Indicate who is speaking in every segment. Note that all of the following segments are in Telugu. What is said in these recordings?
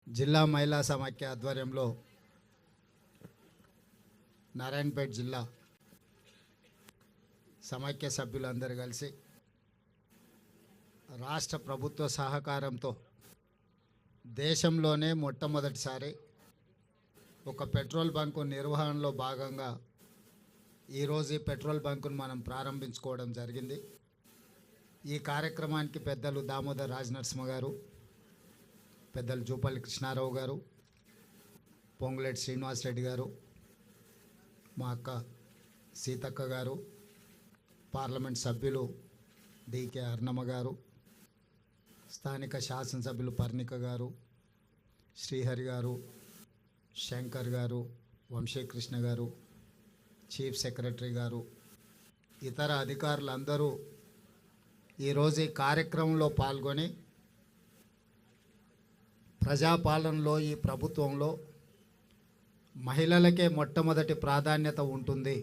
Speaker 1: జిల్లా మహిళా సమాఖ్య ఆధ్వర్యంలో నారాయణపేట జిల్లా సమాఖ్య సభ్యులందరూ కలిసి రాష్ట్ర ప్రభుత్వ సహకారంతో దేశంలోనే మొట్టమొదటిసారి ఒక పెట్రోల్ బంకు నిర్వహణలో భాగంగా ఈరోజు ఈ పెట్రోల్ బంకును మనం ప్రారంభించుకోవడం జరిగింది. ఈ కార్యక్రమానికి పెద్దలు దామోదర్ రాజనరసింహ గారు, పెద్దలు జూపల్లి కృష్ణారావు గారు, పొంగులేటి శ్రీనివాస్ రెడ్డి గారు, మా అక్క సీతక్క గారు, పార్లమెంట్ సభ్యులు డికే అర్ణమ్మ గారు, స్థానిక శాసనసభ్యులు పర్ణిక గారు, శ్రీహరి గారు, శంకర్ గారు, వంశీకృష్ణ గారు, చీఫ్ సెక్రటరీ గారు, ఇతర అధికారులందరూ ఈరోజు ఈ కార్యక్రమంలో పాల్గొని ప్రజాపాలనలో ఈ ప్రభుత్వంలో మహిళలకే మొట్టమొదటి ప్రాధాన్యత ఉంటుంది,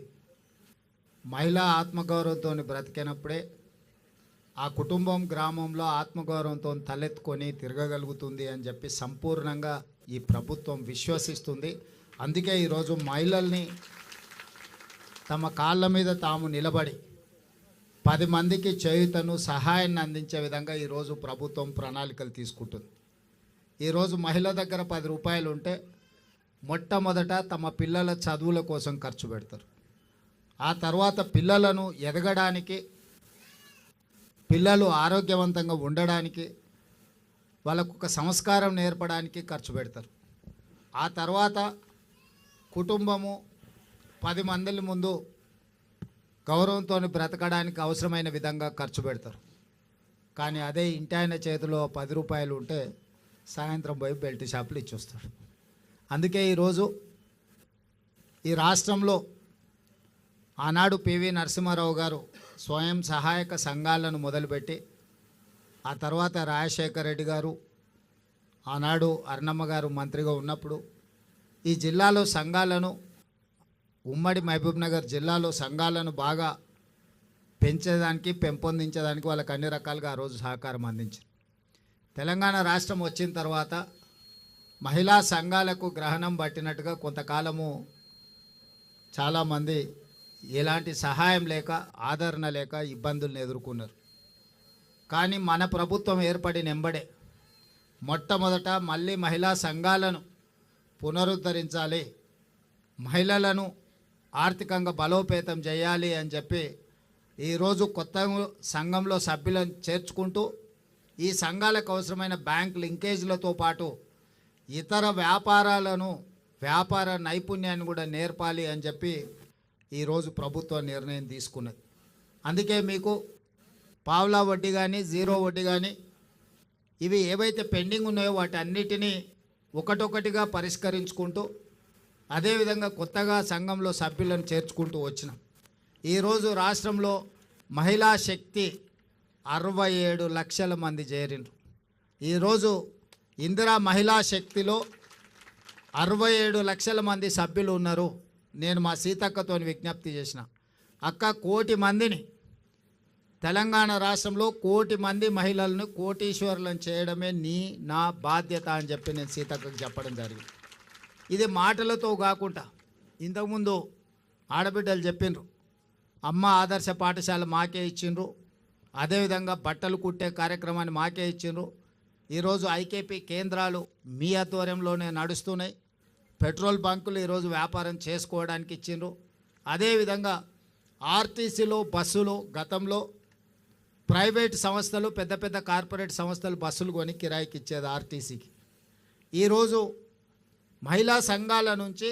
Speaker 1: మహిళా ఆత్మగౌరవంతో బ్రతికినప్పుడే ఆ కుటుంబం గ్రామంలో ఆత్మగౌరవంతో తలెత్తుకొని తిరగగలుగుతుంది అని చెప్పి సంపూర్ణంగా ఈ ప్రభుత్వం విశ్వసిస్తుంది. అందుకే ఈరోజు మహిళల్ని తమ కాళ్ళ మీద తాము నిలబడి 10 మందికి చేయుతను సహాయాన్ని అందించే విధంగా ఈరోజు ప్రభుత్వం ప్రణాళికలు తీసుకుంటుంది. ఈరోజు మహిళ దగ్గర 10 రూపాయలు ఉంటే మొట్టమొదట తమ పిల్లల చదువుల కోసం ఖర్చు పెడతారు. ఆ తర్వాత పిల్లలను ఎదగడానికి, పిల్లలు ఆరోగ్యవంతంగా ఉండడానికి, వాళ్ళకు ఒక సంస్కారం నేర్పడానికి ఖర్చు పెడతారు. ఆ తర్వాత కుటుంబము 10 మంది ముందు గౌరవంతో బ్రతకడానికి అవసరమైన విధంగా ఖర్చు పెడతారు. కానీ అదే ఇంటి ఆయన చేతిలో 10 రూపాయలు ఉంటే సాయంత్రం పోయి బెల్ట్ షాపులు ఇచ్చొస్తాడు. అందుకే ఈరోజు ఈ రాష్ట్రంలో ఆనాడు పివి నరసింహారావు గారు స్వయం సహాయక సంఘాలను మొదలుపెట్టి, ఆ తర్వాత రాజశేఖర రెడ్డి గారు, ఆనాడు అర్ణమ్మ గారు మంత్రిగా ఉన్నప్పుడు ఈ జిల్లాలో సంఘాలను, ఉమ్మడి మహబూబ్నగర్ జిల్లాలో సంఘాలను బాగా పెంచేదానికి, పెంపొందించేదానికి వాళ్ళకి అన్ని రకాలుగా ఆ రోజు సహకారం అందించారు. తెలంగాణ రాష్ట్రం వచ్చిన తర్వాత మహిళా సంఘాలకు గ్రహణం పట్టినట్టుగా కొంతకాలము చాలామంది ఎలాంటి సహాయం లేక, ఆదరణ లేక ఇబ్బందులను ఎదుర్కొన్నారు. కానీ మన ప్రభుత్వం ఏర్పడిన వెంబడే మొట్టమొదట మళ్ళీ మహిళా సంఘాలను పునరుద్ధరించాలి, మహిళలను ఆర్థికంగా బలోపేతం చేయాలి అని చెప్పి ఈరోజు కొత్త సంఘంలో సభ్యులను చేర్చుకుంటూ ఈ సంఘాలకు అవసరమైన బ్యాంక్ లింకేజ్లతో పాటు ఇతర వ్యాపార నైపుణ్యాన్ని కూడా నేర్పాలి అని చెప్పి ఈరోజు ప్రభుత్వం నిర్ణయం తీసుకున్నది. అందుకే మీకు పావలా వడ్డీ కానీ, జీరో వడ్డీ కానీ, ఇవి ఏవైతే పెండింగ్ ఉన్నాయో వాటి అన్నిటినీ ఒకటొకటిగా పరిష్కరించుకుంటూ, అదేవిధంగా కొత్తగా సంఘంలో సభ్యులను చేర్చుకుంటూ వచ్చినాం. ఈరోజు రాష్ట్రంలో మహిళా శక్తి 67 లక్షల మంది చేరిండ్రు. ఈరోజు ఇందిరా మహిళా శక్తిలో 67 లక్షల మంది సభ్యులు ఉన్నారు. నేను మా సీతక్కతో విజ్ఞప్తి చేసిన, అక్క 1 కోటి మందిని, తెలంగాణ రాష్ట్రంలో 1 కోటి మంది మహిళలను కోటీశ్వరులను చేయడమే నా బాధ్యత అని చెప్పి నేను సీతక్కకు చెప్పడం జరిగింది. ఇది మాటలతో కాకుండా ఇంతకుముందు ఆడబిడ్డలు చెప్పిండ్రు, అమ్మ ఆదర్శ పాఠశాల మాకే ఇచ్చిండ్రు, అదేవిధంగా బట్టలు కుట్టే కార్యక్రమాన్ని మాకే ఇచ్చిండ్రు. ఈరోజు ఐకేపీ కేంద్రాలు మీ ఆధ్వర్యంలోనే నడుస్తున్నాయి. పెట్రోల్ బంకులు ఈరోజు వ్యాపారం చేసుకోవడానికి ఇచ్చిండ్రు. అదేవిధంగా ఆర్టీసీలో బస్సులు, గతంలో ప్రైవేట్ సంస్థలు, పెద్ద పెద్ద కార్పొరేట్ సంస్థలు బస్సులు కొని కిరాయికి ఇచ్చేది ఆర్టీసీకి. ఈరోజు మహిళా సంఘాల నుంచి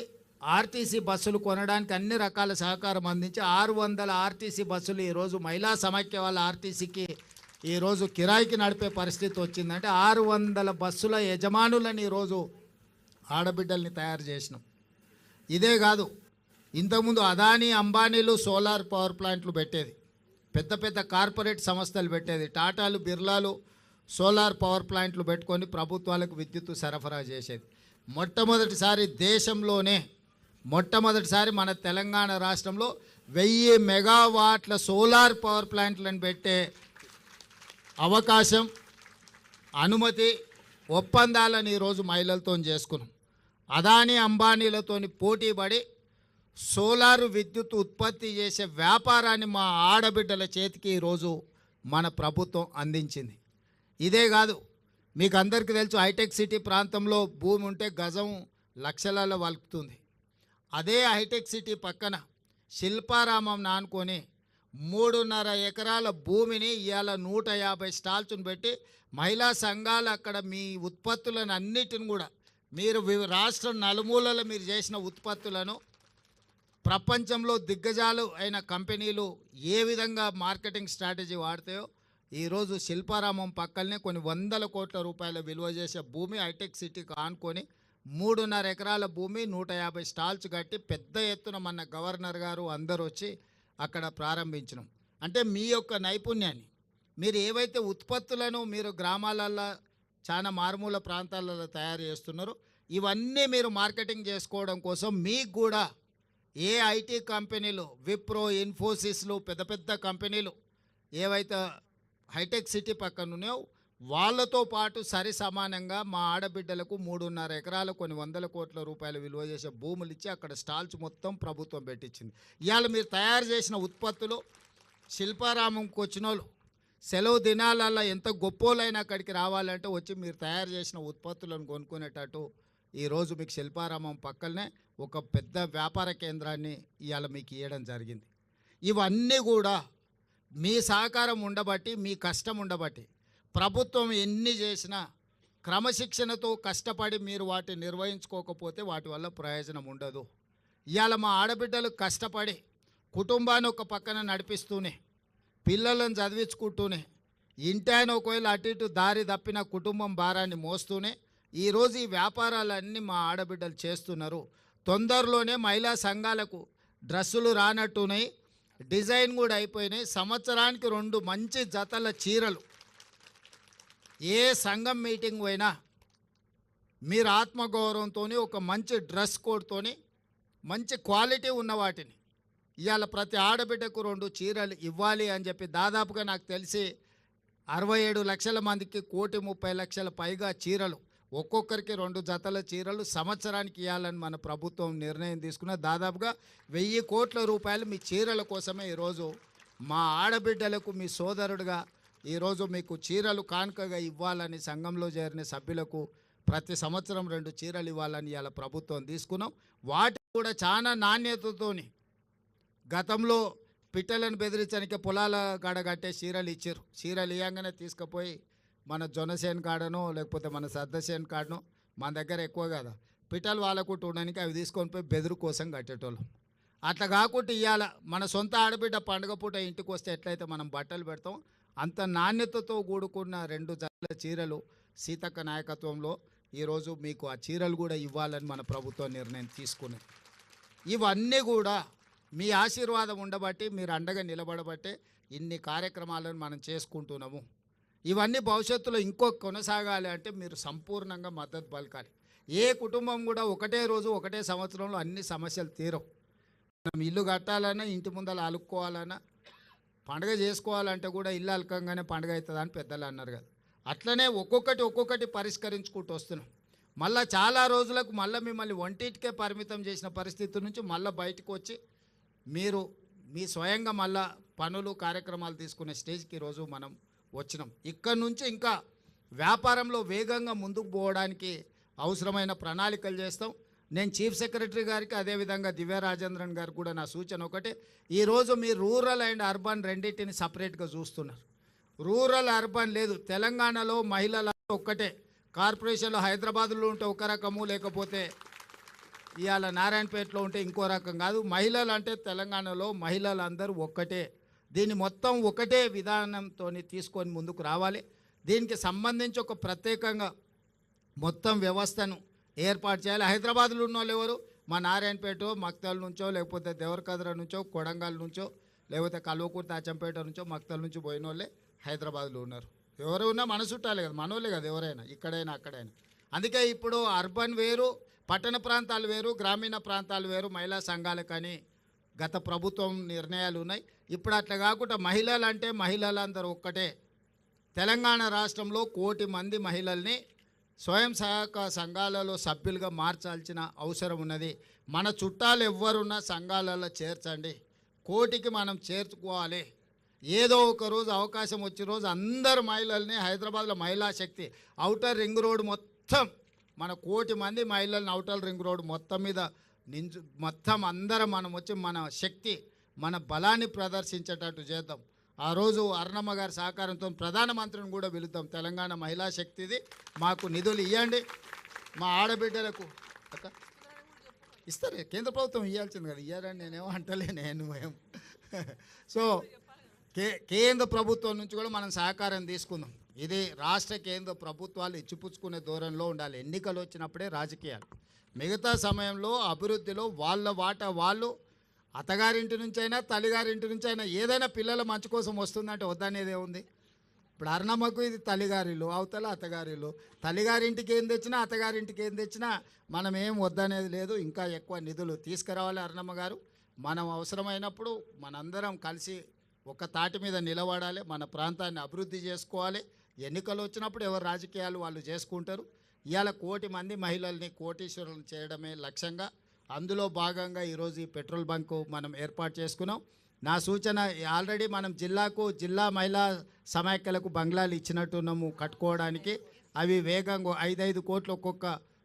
Speaker 1: ఆర్టీసీ బస్సులు కొనడానికి అన్ని రకాల సహకారం అందించి 600 ఆర్టీసీ బస్సులు ఈరోజు మహిళా సమాఖ్య వాళ్ళ ఆర్టీసీకి ఈరోజు కిరాయికి నడిపే పరిస్థితి వచ్చిందంటే 600 బస్సుల యజమానులను ఈరోజు ఆడబిడ్డల్ని తయారు చేసినాం. ఇదే కాదు, ఇంతకుముందు అదానీ అంబానీలు సోలార్ పవర్ ప్లాంట్లు పెట్టేది, పెద్ద పెద్ద కార్పొరేట్ సంస్థలు పెట్టేది, టాటాలు, బిర్లాలు సోలార్ పవర్ ప్లాంట్లు పెట్టుకొని ప్రభుత్వాలకు విద్యుత్తు సరఫరా చేసేది. మొట్టమొదటిసారి దేశంలోనే మన తెలంగాణ రాష్ట్రంలో 1000 మెగావాట్ల సోలార్ పవర్ ప్లాంట్లను పెట్టే అవకాశం, అనుమతి ఒప్పందాలను ఈరోజు మహిళలతో చేసుకున్నాం. అదానీ అంబానీలతోని పోటీపడి సోలారు విద్యుత్ ఉత్పత్తి చేసే వ్యాపారాన్ని మా ఆడబిడ్డల చేతికి ఈరోజు మన ప్రభుత్వం అందించింది. ఇదే కాదు, మీకు అందరికీ తెలుసు, హైటెక్ సిటీ ప్రాంతంలో భూమి ఉంటే గజం లక్షలలో వలుకుతుంది. అదే హైటెక్ సిటీ పక్కన శిల్పారామం నానుకొని 3.5 ఎకరాల భూమిని ఇవాళ 150 స్టాల్స్ను పెట్టి మహిళా సంఘాలు అక్కడ మీ ఉత్పత్తులను అన్నిటిని కూడా మీరు రాష్ట్రం నలుమూలలో మీరు చేసిన ఉత్పత్తులను ప్రపంచంలో దిగ్గజాలు అయిన కంపెనీలు ఏ విధంగా మార్కెటింగ్ స్ట్రాటజీ వాడతాయో ఈరోజు శిల్పారామం పక్కనే కొన్ని 100 కోట్ల రూపాయల విలువ చేసే భూమి హైటెక్ సిటీకి ఆనుకొని 3.5 ఎకరాల భూమి 150 స్టాల్స్ కట్టి పెద్ద ఎత్తున మన గవర్నర్ గారు అందరూ వచ్చి అక్కడ ప్రారంభించినాం. అంటే మీ యొక్క నైపుణ్యాన్ని మీరు ఏవైతే ఉత్పత్తులను మీరు గ్రామాలల్లో చాలా మారుమూల ప్రాంతాలలో తయారు చేస్తున్నారో ఇవన్నీ మీరు మార్కెటింగ్ చేసుకోవడం కోసం మీకు కూడా ఏ ఐటీ కంపెనీలు, విప్రో, ఇన్ఫోసిస్లు, పెద్ద పెద్ద కంపెనీలు ఏవైతే హైటెక్ సిటీ పక్కన ఉన్నాయో వాళ్ళతో పాటు సరి సమానంగా మా ఆడబిడ్డలకు 3.5 ఎకరాలు కొన్ని 100 కోట్ల రూపాయలు విలువ చేసే భూములు ఇచ్చి అక్కడ స్టాల్స్ మొత్తం ప్రభుత్వం పెట్టించింది. ఇవాళ మీరు తయారు చేసిన ఉత్పత్తులు శిల్పారామంకి వచ్చిన వాళ్ళు సెలవు దినాలల్లో ఎంత గొప్పోలైనా అక్కడికి రావాలంటే వచ్చి మీరు తయారు చేసిన ఉత్పత్తులను కొనుక్కునేటట్టు ఈరోజు మీకు శిల్పారామం పక్కనే ఒక పెద్ద వ్యాపార కేంద్రాన్ని ఇవాళ మీకు ఇవ్వడం జరిగింది. ఇవన్నీ కూడా మీ సహకారం ఉండబట్టి, మీ కష్టం ఉండబట్టి ప్రభుత్వం ఎన్ని చేసినా క్రమశిక్షణతో కష్టపడి మీరు వాటిని నిర్వహించుకోకపోతే వాటి వల్ల ప్రయోజనం ఉండదు. ఇవాళ మా ఆడబిడ్డలు కష్టపడి కుటుంబాన్ని ఒక పక్కన నడిపిస్తూనే, పిల్లలను చదివించుకుంటూనే, ఇంటాయన ఒకవేళ అటు ఇటు దారి తప్పిన కుటుంబం భారాన్ని మోస్తూనే ఈరోజు ఈ వ్యాపారాలన్నీ మా ఆడబిడ్డలు చేస్తున్నారు. తొందరలోనే మహిళా సంఘాలకు డ్రెస్సులు రానట్టున్నాయి, డిజైన్ కూడా అయిపోయినాయి. సంవత్సరానికి 2 మంచి జతల చీరలు ఏ సంఘం మీటింగ్ పోయినా మీరు ఆత్మగౌరవంతో ఒక మంచి డ్రెస్ కోడ్తో మంచి క్వాలిటీ ఉన్న వాటిని ఇవాళ ప్రతి ఆడబిడ్డకు 2 చీరలు ఇవ్వాలి అని చెప్పి దాదాపుగా నాకు తెలిసి 67 లక్షల మందికి 1,30,00,000 పైగా చీరలు, ఒక్కొక్కరికి 2 జతల చీరలు సంవత్సరానికి ఇవ్వాలని మన ప్రభుత్వం నిర్ణయం తీసుకున్న దాదాపుగా 1000 కోట్ల రూపాయలు మీ చీరల కోసమే ఈరోజు మా ఆడబిడ్డలకు మీ సోదరుడుగా ఈరోజు మీకు చీరలు కానుకగా ఇవ్వాలని సంఘంలో చేరిన సభ్యులకు ప్రతి సంవత్సరం 2 చీరలు ఇవ్వాలని ఇవాళ ప్రభుత్వం తీసుకున్నాం. వాటి కూడా చాలా నాణ్యతతోని గతంలో పిట్టలను బెదిరించడానికి పొలాల కాడ కట్టే చీరలు ఇచ్చారు. చీరలు ఇవ్వగానే తీసుకుపోయి మన జొన్నసేన్ కాడనో లేకపోతే మన సద్దసేన్ కాడనో, మన దగ్గర ఎక్కువ కదా పిట్టలు వాళ్ళకు ఉండడానికి అవి తీసుకొని పోయి బెదురు కోసం కట్టేటోళ్ళం. అట్లా కాకుండా ఇవాళ మన సొంత ఆడబిడ్డ పండుగ పూట ఇంటికి వస్తే ఎట్లయితే మనం బట్టలు పెడతాం అంత నాణ్యతతో కూడుకున్న 2 జతల చీరలు సీతక్క నాయకత్వంలో ఈరోజు మీకు ఆ చీరలు కూడా ఇవ్వాలని మన ప్రభుత్వం నిర్ణయం తీసుకున్నది. ఇవన్నీ కూడా మీ ఆశీర్వాదం ఉండబట్టి, మీరు అండగా నిలబడబట్టే ఇన్ని కార్యక్రమాలను మనం చేసుకుంటున్నాము. ఇవన్నీ భవిష్యత్తులో ఇంకో కొనసాగాలి అంటే మీరు సంపూర్ణంగా మద్దతు పలకాలి. ఏ కుటుంబం కూడా ఒకటే రోజు ఒకటే సంవత్సరంలో అన్ని సమస్యలు తీరవు. మనం ఇల్లు కట్టాలన్నా, ఇంటి ముందర అలుక్కోవాలన్నా, పండుగ చేసుకోవాలంటే కూడా ఇల్లు అలకంగానే పండుగ అవుతుందని పెద్దలు అన్నారు కదా. అట్లనే ఒక్కొక్కటి పరిష్కరించుకుంటూ వస్తున్నాం. మళ్ళీ చాలా రోజులకు మళ్ళీ మిమ్మల్ని ఒంటింటికే పరిమితం చేసిన పరిస్థితి నుంచి మళ్ళీ బయటకు వచ్చి మీరు మీ స్వయంగా మళ్ళా పనులు కార్యక్రమాలు తీసుకునే స్టేజ్కి ఈరోజు మనం వచ్చినాం. ఇక్కడ నుంచి ఇంకా వ్యాపారంలో వేగంగా ముందుకు పోవడానికి అవసరమైన ప్రణాళికలు చేస్తాం. నేను చీఫ్ సెక్రటరీ గారికి అదేవిధంగా దివ్య రాజేంద్రన్ గారికి కూడా నా సూచన ఒకటే, ఈరోజు మీరు రూరల్ అండ్ అర్బన్ రెండింటిని సపరేట్గా చూస్తున్నారు. రూరల్ అర్బన్ లేదు. తెలంగాణలో మహిళల ఒక్కటే. కార్పొరేషన్లో హైదరాబాద్లో ఉంటే ఒక రకము, లేకపోతే ఇవాళ నారాయణపేటలో ఉంటే ఇంకో రకం కాదు. మహిళలు అంటే తెలంగాణలో మహిళలందరూ ఒక్కటే. దీన్ని మొత్తం ఒకటే విధానంతో తీసుకొని ముందుకు రావాలి. దీనికి సంబంధించి ఒక ప్రత్యేకంగా మొత్తం వ్యవస్థను ఏర్పాటు చేయాలి. హైదరాబాద్లో ఉన్న వాళ్ళు ఎవరు? మా నారాయణపేట, మక్తల్ నుంచో, లేకపోతే దేవరకద్ర నుంచో, కొడంగల్ నుంచో, లేకపోతే కల్వకుర్తి, అచ్చంపేట నుంచో, మక్తల్ నుంచి పోయిన వాళ్ళే హైదరాబాద్లో ఉన్నారు. ఎవరు ఉన్నా మన చుట్టాలే కదా, మనోళ్ళే కదా ఎవరైనా, ఇక్కడైనా అక్కడైనా. అందుకే ఇప్పుడు అర్బన్ వేరు, పట్టణ ప్రాంతాలు వేరు, గ్రామీణ ప్రాంతాలు వేరు మహిళా సంఘాలకని గత ప్రభుత్వం నిర్ణయాలు ఉన్నాయి. ఇప్పుడు అట్లా కాకుండా మహిళలు అంటే మహిళలందరూ ఒక్కటే. తెలంగాణ రాష్ట్రంలో 1,00,00,000 మంది మహిళల్ని స్వయం సహాయక సంఘాలలో సభ్యులుగా మార్చాల్సిన అవసరం ఉన్నది. మన చుట్టాలు ఎవ్వరున్నా సంఘాలలో చేర్చండి. కోటికి మనం చేర్చుకోవాలి. ఏదో ఒక రోజు అవకాశం వచ్చే రోజు అందరు మహిళల్ని హైదరాబాద్లో మహిళా శక్తి ఔటర్ రింగ్ రోడ్ మొత్తం మన 1,00,00,000 మంది మహిళల్ని ఔటర్ రింగ్ రోడ్ మొత్తం మీద మొత్తం అందరం మనం వచ్చి మన శక్తి మన బలాన్ని ప్రదర్శించేటట్టు చేద్దాం. ఆ రోజు అరుణమ్మ గారి సహకారంతో ప్రధానమంత్రిని కూడా పిలుద్దాం. తెలంగాణ మహిళా శక్తిది మాకు నిధులు ఇవ్వండి, మా ఆడబిడ్డలకు ఇస్తారు. కేంద్ర ప్రభుత్వం ఇవ్వాల్సింది కదా, ఇయ్యారని నేనేమో అంటలే నేను మేము. సో కేంద్ర ప్రభుత్వం నుంచి కూడా మనం సహకారం తీసుకుందాం. ఇది రాష్ట్ర కేంద్ర ప్రభుత్వాలు ఇచ్చిపుచ్చుకునే ధోరణిలో ఉండాలి. ఎన్నికలు వచ్చినప్పుడే రాజకీయాలు, మిగతా సమయంలో అభివృద్ధిలో వాళ్ళ వాటా వాళ్ళు అత్తగారింటి నుంచి అయినా తల్లిగారింటి నుంచి అయినా ఏదైనా పిల్లల మంచి కోసం వస్తుందంటే వద్దనేదే ఉంది. ఇప్పుడు అరుణమ్మకు ఇది తల్లిగారిలు, అవతల అత్తగారిలు. తల్లిగారింటికి ఏం తెచ్చినా అత్తగారింటికి ఏం తెచ్చినా మనం ఏం వద్దనేది లేదు. ఇంకా ఎక్కువ నిధులు తీసుకురావాలి అరుణమ్మ గారు. మనం అవసరమైనప్పుడు మనందరం కలిసి ఒక తాటి మీద నిలబడాలి, మన ప్రాంతాన్ని అభివృద్ధి చేసుకోవాలి. ఎన్నికలు వచ్చినప్పుడు ఎవరు రాజకీయాలు వాళ్ళు చేసుకుంటారు. ఇవాళ 1,00,00,000 మంది మహిళల్ని కోటీశ్వరులను చేయడమే లక్ష్యంగా, అందులో భాగంగా ఈరోజు ఈ పెట్రోల్ బంకు మనం ఏర్పాటు చేసుకున్నాం. నా సూచన, ఆల్రెడీ మనం జిల్లా మహిళా సమాఖ్యలకు బంగ్లాలు ఇచ్చినట్టున్నాము కట్టుకోవడానికి. అవి వేగంగా 5-5 కోట్లు ఒక్కొక్క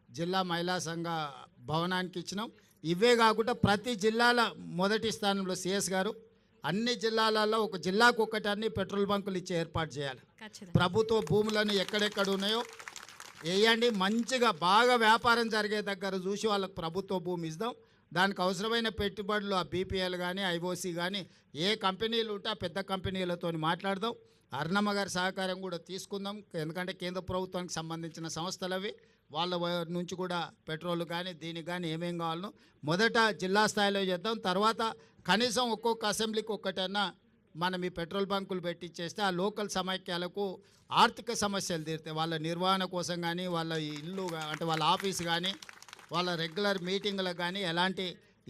Speaker 1: జిల్లా మహిళా సంఘ భవనానికి ఇచ్చినాం. ఇవే కాకుండా ప్రతి జిల్లాల మొదటి స్థానంలో సిఎస్ గారు అన్ని జిల్లాలలో ఒక జిల్లాకు ఒకటి అన్ని పెట్రోల్ బంకులు ఇచ్చి ఏర్పాటు చేయాలి. ప్రభుత్వ భూములను ఎక్కడెక్కడ ఉన్నాయో వేయండి. మంచిగా బాగా వ్యాపారం జరిగే దగ్గర చూసి వాళ్ళకు ప్రభుత్వ భూమి ఇద్దాం. దానికి అవసరమైన పెట్టుబడులు ఆ బీపీఎల్ కానీ ఐఓసీ కానీ ఏ కంపెనీలు ఉంటే ఆ పెద్ద కంపెనీలతో మాట్లాడదాం. అరుణమ్మ గారి సహకారం కూడా తీసుకుందాం. ఎందుకంటే కేంద్ర ప్రభుత్వానికి సంబంధించిన సంస్థలు అవి, వాళ్ళ నుంచి కూడా పెట్రోల్ కానీ దీనికి కానీ ఏమేం కావాలనో మొదట జిల్లా స్థాయిలో చేద్దాం. తర్వాత కనీసం ఒక్కొక్క అసెంబ్లీకి ఒక్కటన్నా మనం ఈ పెట్రోల్ బంకులు పెట్టించేస్తే ఆ లోకల్ సమైక్యాలకు ఆర్థిక సమస్యలు తీరుతాయి. వాళ్ళ నిర్వహణ కోసం కానీ వాళ్ళ ఇల్లు అంటే వాళ్ళ ఆఫీస్ కానీ వాళ్ళ రెగ్యులర్ మీటింగ్లకు కానీ ఎలాంటి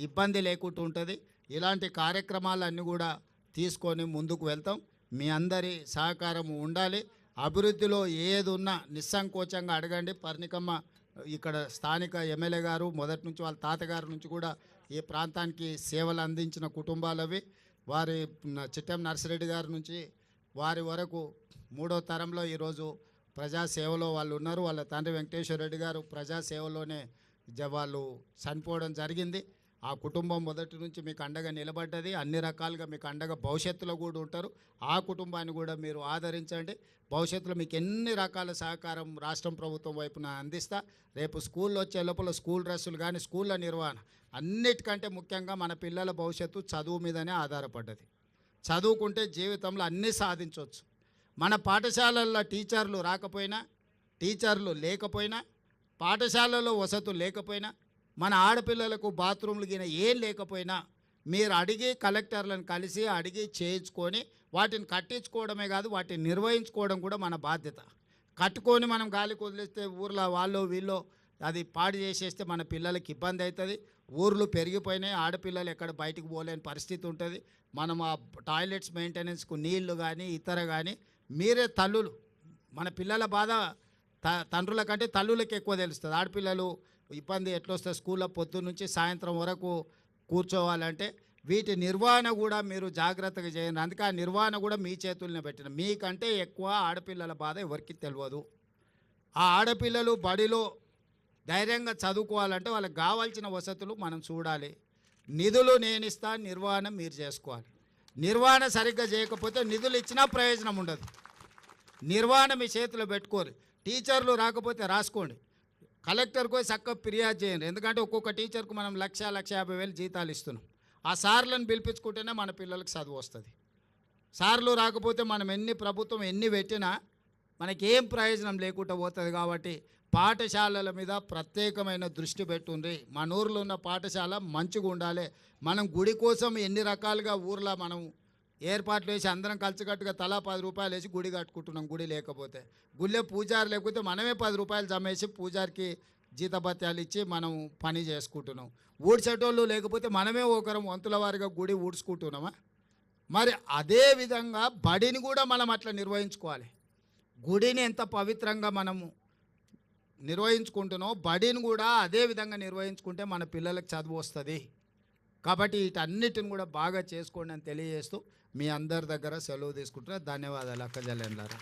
Speaker 1: ఇబ్బంది లేకుండా ఉంటుంది. ఇలాంటి కార్యక్రమాలన్నీ కూడా తీసుకొని ముందుకు వెళ్తాం. మీ అందరి సహకారం ఉండాలి. అభివృద్ధిలో ఏది ఉన్నా నిస్సంకోచంగా అడగండి. పర్ణికమ్మ ఇక్కడ స్థానిక ఎమ్మెల్యే గారు మొదటి నుంచి వాళ్ళ తాతగారి నుంచి కూడా ఈ ప్రాంతానికి సేవలు అందించిన కుటుంబాలవి. వారి చిట్టెం నర్సిరెడ్డి గారి నుంచి వారి వరకు 3వ తరంలో ఈరోజు ప్రజాసేవలో వాళ్ళు ఉన్నారు. వాళ్ళ తండ్రి వెంకటేశ్వర రెడ్డి గారు ప్రజాసేవలోనే వాళ్ళు చనిపోవడం జరిగింది. ఆ కుటుంబం మొదటి నుంచి మీకు అండగా నిలబడ్డది. అన్ని రకాలుగా మీకు అండగా భవిష్యత్తులో కూడా ఉంటారు. ఆ కుటుంబాన్ని కూడా మీరు ఆదరించండి. భవిష్యత్తులో మీకు ఎన్ని రకాల సహకారం రాష్ట్రం ప్రభుత్వం వైపున అందిస్తా. రేపు స్కూల్లో వచ్చే లోపల స్కూల్ డ్రెస్సులు కానీ స్కూళ్ళ నిర్వహణ అన్నిటికంటే ముఖ్యంగా మన పిల్లల భవిష్యత్తు చదువు మీదనే ఆధారపడ్డది. చదువుకుంటే జీవితంలో అన్నీ సాధించవచ్చు. మన పాఠశాలల్లో టీచర్లు రాకపోయినా, టీచర్లు లేకపోయినా, పాఠశాలలో వసతులు లేకపోయినా, మన ఆడపిల్లలకు బాత్రూమ్లు గిన ఏం లేకపోయినా మీరు అడిగి కలెక్టర్లను కలిసి అడిగి చేయించుకొని వాటిని కట్టించుకోవడమే కాదు వాటిని నిర్వహించుకోవడం కూడా మన బాధ్యత. కట్టుకొని మనం గాలికి వదిలేస్తే ఊర్లో వాళ్ళు వీళ్ళు అది పాడు చేసేస్తే మన పిల్లలకి ఇబ్బంది అవుతుంది. ఊర్లు పెరిగిపోయినాయి, ఆడపిల్లలు ఎక్కడ బయటికి పోలేని పరిస్థితి ఉంటుంది. మనం ఆ టాయిలెట్స్ మెయింటెనెన్స్కు నీళ్లు కానీ ఇతర కానీ మీరే తల్లులు, మన పిల్లల బాధ తండ్రుల కంటే తల్లులకి ఎక్కువ తెలుస్తుంది. ఆడపిల్లలు ఇబ్బంది ఎట్లొస్తుంది, స్కూల్లో పొద్దున్న నుంచి సాయంత్రం వరకు కూర్చోవాలంటే వీటి నిర్వహణ కూడా మీరు జాగ్రత్తగా చేయండి. అందుకే ఆ నిర్వహణ కూడా మీ చేతుల్లోనే పెట్టిన. మీకంటే ఎక్కువ ఆడపిల్లల బాధ ఎవరికి తెలియదు. ఆ ఆడపిల్లలు బడిలో ధైర్యంగా చదువుకోవాలంటే వాళ్ళకి కావాల్సిన వసతులు మనం చూడాలి. నిధులు నేను ఇస్తా, నిర్వహణ మీరు చేసుకోవాలి. నిర్వహణ సరిగ్గా చేయకపోతే నిధులు ఇచ్చినా ప్రయోజనం ఉండదు. నిర్వహణ మీ చేతిలో పెట్టుకోరు. టీచర్లు రాకపోతే రాసుకోండి, కలెక్టర్కి పోయి చక్కగా ఫిర్యాదు చేయండి. ఎందుకంటే ఒక్కొక్క టీచర్కు మనం 1,50,000 జీతాలు ఇస్తున్నాం. ఆ సార్లను పిలిపించుకుంటేనే మన పిల్లలకు చదువు వస్తుంది. సార్లు రాకపోతే మనం ప్రభుత్వం ఎన్ని పెట్టినా మనకేం ప్రయోజనం లేకుండా పోతుంది. కాబట్టి పాఠశాలల మీద ప్రత్యేకమైన దృష్టి పెట్టుంది. మన ఊర్లో ఉన్న పాఠశాల మంచిగా ఉండాలి. మనం గుడి కోసం ఎన్ని రకాలుగా ఊర్లో మనం ఏర్పాట్లు వేసి అందరం కలిసికట్టుగా తలా 10 రూపాయలు వేసి గుడి కట్టుకుంటున్నాం. గుడి లేకపోతే గుళ్ళే పూజారి లేకపోతే మనమే 10 రూపాయలు జమేసి పూజారికి జీతభత్యాలు ఇచ్చి మనం పని చేసుకుంటున్నాం. ఊడ్చేటోళ్ళు లేకపోతే మనమే ఒకరం వంతుల వారిగా గుడి ఊడ్చుకుంటున్నామా? మరి అదే విధంగా బడిని కూడా మనం అట్లా నిర్వహించుకోవాలి. గుడిని ఎంత పవిత్రంగా మనము నిర్వహించుకుంటున్నామో బడిని కూడా అదే విధంగా నిర్వహించుకుంటే మన పిల్లలకు చదువు వస్తుంది. కాబట్టి వీటన్నిటిని కూడా బాగా చేసుకోండి అని తెలియజేస్తూ మీ అందరి దగ్గర సెలవు తీసుకుంటున్నా. ధన్యవాదాలు అక్క జల్లేండారా.